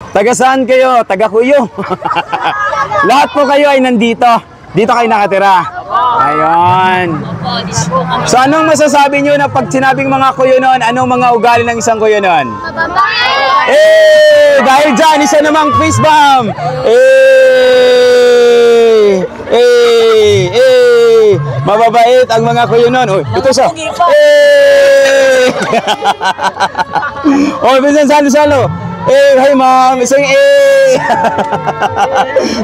Taga saan kayo? Taga Kuyo. Lahat po kayo ay nandito. Dito kayo nakatira. Ayun. So anong masasabi nyo na pag sinabing mga Kuyo noon, anong mga ugali ng isang Kuyo noon? Eh, dahil dyan, isa namang fist bump. Mababait ang mga Kuyo noon. Oh, ito siya. Oh, minsan salo-salo. Hi ma'am, isang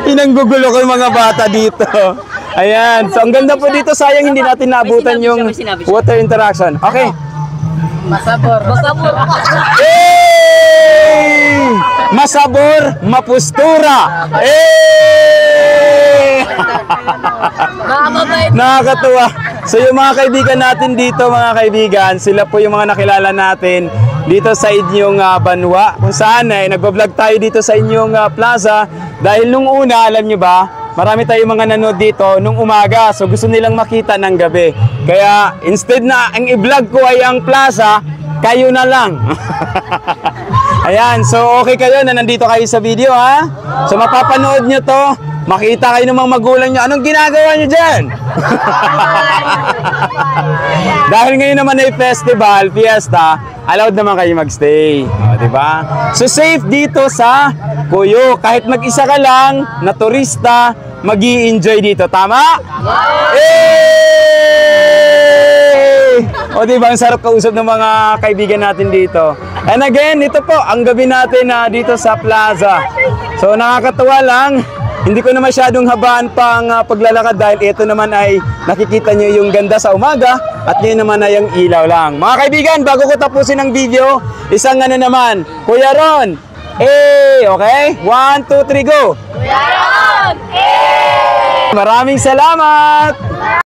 Pinanggugulo ko yung mga bata dito. Ayan, so ang ganda po dito, sayang hindi natin naabutan yung water interaction. Okay. Masabor. Masabor, mapustura. Nakakatuwa. So yung mga kaibigan natin dito, mga kaibigan, sila po yung mga nakilala natin dito sa inyong Banwa, kung saan ay nagbablog tayo dito sa inyong plaza dahil nung una, alam nyo ba, marami tayong mga nanood dito nung umaga, so gusto nilang makita ng gabi. Kaya instead na ang i-vlog ko ay ang plaza, kayo na lang. Ayan, so okay kayo na nandito kayo sa video, ha? So mapapanood nyo to, makita kayo ng mga magulang nyo. Anong ginagawa nyo dyan? Dahil ngayon naman ay festival, fiesta, allowed naman kayo magstay. O, diba? So safe dito sa Kuyo. Kahit mag-isa ka lang na turista, mag-i-enjoy dito. Tama? O diba, ang sarap kausap ng mga kaibigan natin dito. And again, ito po, ang gabi natin dito sa plaza. So nakakatuwa lang, hindi ko na masyadong habaan pang paglalakad dahil ito naman ay nakikita nyo yung ganda sa umaga at ngayon naman ay ang ilaw lang. Mga kaibigan, bago ko tapusin ang video, isang naman, Kuya Ron, okay? 1, 2, 3, go! Kuya Ron! Maraming salamat!